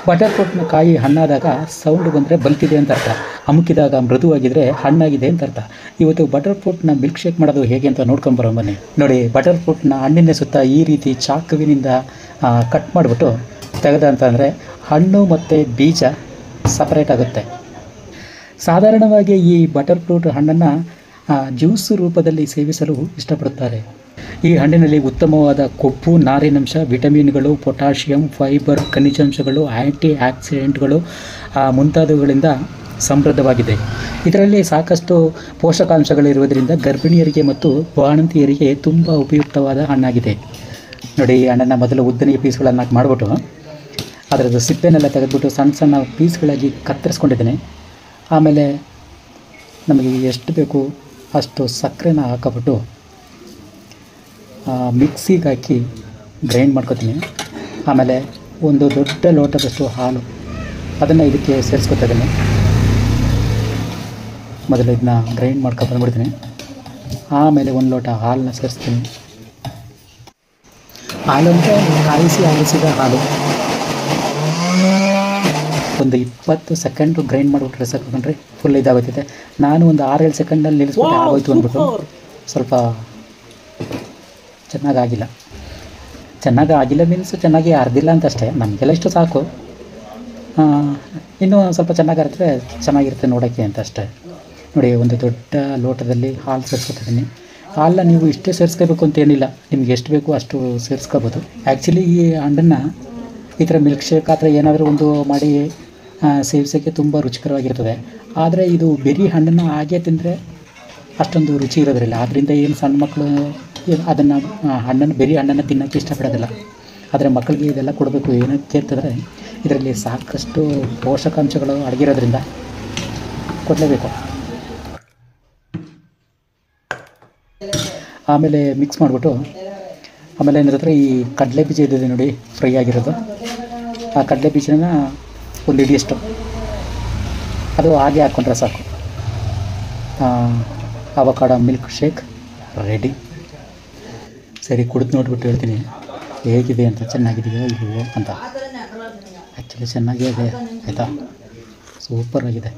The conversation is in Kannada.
ಬಟರ್ ಫ್ರೂಟ್ನ ಕಾಯಿ ಹಣ್ಣಾದಾಗ ಸೌಂಡ್ ಬಂದರೆ ಬಲ್ತಿದೆ ಅಂತ ಅರ್ಥ, ಅಮುಕಿದಾಗ ಮೃದುವಾಗಿದ್ದರೆ ಹಣ್ಣಾಗಿದೆ ಅಂತ ಅರ್ಥ. ಇವತ್ತು ಬಟರ್ ಫ್ರೂಟ್ನ ಮಿಲ್ಕ್ ಶೇಕ್ ಮಾಡೋದು ಹೇಗೆ ಅಂತ ನೋಡ್ಕೊಂಬರೋ ಬನ್ನಿ. ನೋಡಿ, ಬಟರ್ ಫ್ರೂಟ್ನ ಹಣ್ಣಿನ ಸುತ್ತ ಈ ರೀತಿ ಚಾಕುವಿನಿಂದ ಕಟ್ ಮಾಡಿಬಿಟ್ಟು ತೆಗೆದ ಅಂತಂದರೆ ಹಣ್ಣು ಮತ್ತು ಬೀಜ ಸಪರೇಟ್ ಆಗುತ್ತೆ. ಸಾಧಾರಣವಾಗಿ ಈ ಬಟರ್ ಫ್ರೂಟ್ ಹಣ್ಣನ್ನು ಜ್ಯೂಸ್ ರೂಪದಲ್ಲಿ ಸೇವಿಸಲು ಇಷ್ಟಪಡುತ್ತಾರೆ. ಈ ಹಣ್ಣಿನಲ್ಲಿ ಉತ್ತಮವಾದ ಕೊಬ್ಬು, ನಾರಿನಂಶ, ವಿಟಮಿನ್ಗಳು, ಪೊಟ್ಯಾಷಿಯಂ, ಫೈಬರ್, ಖನಿಜಾಂಶಗಳು, ಆ್ಯಂಟಿ ಆಕ್ಸಿಡೆಂಟ್ಗಳು ಮುಂತಾದವುಗಳಿಂದ ಸಮೃದ್ಧವಾಗಿದೆ. ಇದರಲ್ಲಿ ಸಾಕಷ್ಟು ಪೋಷಕಾಂಶಗಳಿರುವುದರಿಂದ ಗರ್ಭಿಣಿಯರಿಗೆ ಮತ್ತು ಬಾಣಂತಿಯರಿಗೆ ತುಂಬ ಉಪಯುಕ್ತವಾದ ಹಣ್ಣಾಗಿದೆ. ನೋಡಿ, ಈ ಹಣ್ಣನ್ನು ಮೊದಲು ಉದ್ದನೆಯ ಪೀಸ್ಗಳನ್ನು ಮಾಡಿಬಿಟ್ಟು ಅದರದ್ದು ಸಿಪ್ಪೆನೆಲ್ಲ ತೆಗೆದುಬಿಟ್ಟು ಸಣ್ಣ ಸಣ್ಣ ಪೀಸ್ಗಳಾಗಿ ಕತ್ತರಿಸ್ಕೊಂಡಿದ್ದೇನೆ. ಆಮೇಲೆ ನಮಗೆ ಎಷ್ಟು ಬೇಕು ಅಷ್ಟು ಸಕ್ಕರೆನ ಹಾಕಿಬಿಟ್ಟು ಮಿಕ್ಸಿಗೆ ಹಾಕಿ ಗ್ರೈಂಡ್ ಮಾಡ್ಕೊತೀನಿ. ಆಮೇಲೆ ಒಂದು ದೊಡ್ಡ ಲೋಟದಷ್ಟು ಹಾಲು ಅದನ್ನು ಇದಕ್ಕೆ ಸೇರಿಸ್ಕೊತಾ ಇದ್ದೀನಿ. ಮೊದಲು ಇದನ್ನ ಗ್ರೈಂಡ್ ಬಂದ್ಬಿಡ್ತೀನಿ. ಆಮೇಲೆ ಒಂದು ಲೋಟ ಹಾಲನ್ನ ಸೇರಿಸ್ತೀನಿ. ಹಾಲು ಅಂತ ಕಾಯಿಸಿದ ಹಾಲು. ಒಂದು 20 ಸೆಕೆಂಡು ಗ್ರೈಂಡ್ ಮಾಡಿಬಿಟ್ರೆ ಸಾಕೊಂಡ್ರೆ ಫುಲ್ ಇದಾಗೋಯ್ತೈತೆ. ನಾನು ಒಂದು 6-7 ಸೆಕೆಂಡಲ್ಲಿ ನಿಲ್ಲಿಸ್ಬಿಟ್ಟು ಆಗೋಯ್ತು ಅಂದ್ಬಿಟ್ಟು ಸ್ವಲ್ಪ ಚೆನ್ನಾಗಿಲ್ಲ ಮೀನ್ಸ್ ಚೆನ್ನಾಗಿ ಅರ್ದಿಲ್ಲ ಅಂತಷ್ಟೇ, ನಮಗೆಲ್ಲ ಇಷ್ಟು ಸಾಕು. ಇನ್ನೂ ಸ್ವಲ್ಪ ಚೆನ್ನಾಗಿರುತ್ತೆ, ಚೆನ್ನಾಗಿರುತ್ತೆ ನೋಡೋಕ್ಕೆ ಅಂತ ಅಷ್ಟೇ. ನೋಡಿ, ಒಂದು ದೊಡ್ಡ ಲೋಟದಲ್ಲಿ ಹಾಲು ಸೇರಿಸ್ಕೊತಿದ್ದೀನಿ. ಹಾಲನ್ನ ನೀವು ಇಷ್ಟೇ ಸೇರಿಸ್ಕೋಬೇಕು ಅಂತೇನಿಲ್ಲ, ನಿಮ್ಗೆ ಎಷ್ಟು ಬೇಕು ಅಷ್ಟು ಸೇರಿಸ್ಕೋಬೋದು. ಆ್ಯಕ್ಚುಲಿ ಈ ಹಣ್ಣನ್ನು ಈ ಥರ ಮಿಲ್ಕ್ ಶೇಕ್ ಆ ಥರ ಏನಾದರೂ ಒಂದು ಮಾಡಿ ಸೇವಿಸೋಕ್ಕೆ ತುಂಬ ರುಚಿಕರವಾಗಿರ್ತದೆ. ಆದರೆ ಇದು ಬೆರಿ ಹಣ್ಣನ್ನು ಹಾಗೆ ತಿಂದರೆ ಅಷ್ಟೊಂದು ರುಚಿ ಇರೋದಿಲ್ಲ. ಆದ್ದರಿಂದ ಏನು ಸಣ್ಣ ಮಕ್ಕಳು ಅದನ್ನು ಬೆರಿ ಹಣ್ಣನ್ನು ತಿನ್ನೋಕ್ಕೆ ಇಷ್ಟಪಡೋದಿಲ್ಲ. ಆದರೆ ಮಕ್ಕಳಿಗೆ ಇದೆಲ್ಲ ಕೊಡಬೇಕು. ಏನಕ್ಕೆ ಅಂತಂದರೆ ಇದರಲ್ಲಿ ಸಾಕಷ್ಟು ಪೋಷಕಾಂಶಗಳು ಅಡಗಿರೋದ್ರಿಂದ ಕೊಡಲೇಬೇಕು. ಆಮೇಲೆ ಮಿಕ್ಸ್ ಮಾಡಿಬಿಟ್ಟು ಆಮೇಲೆ ಏನಿರುತ್ತೆ, ಈ ಕಡಲೆ ಬೀಜ ಇದೆ ನೋಡಿ, ಫ್ರೈ ಆಗಿರೋದು. ಆ ಕಡಲೆ ಬೀಜನ ಒಂದು ಹಿಡಿಯಷ್ಟು ಅದು ಹಾಗೆ ಹಾಕ್ಕೊಂಡ್ರೆ ಸಾಕು. Avocado milk shake ready. ಸರಿ, ಕುಡಿದು ನೋಡ್ಬಿಟ್ಟು ಹೇಳ್ತೀನಿ ಹೇಗಿದೆ ಅಂತ, ಚೆನ್ನಾಗಿದೆಯೋ ಇಲ್ವೋ ಅಂತ. ಆ್ಯಕ್ಚುಲಿ ಚೆನ್ನಾಗೇ ಇದೆ ಆಯಿತಾ, ಸೂಪರಾಗಿದೆ.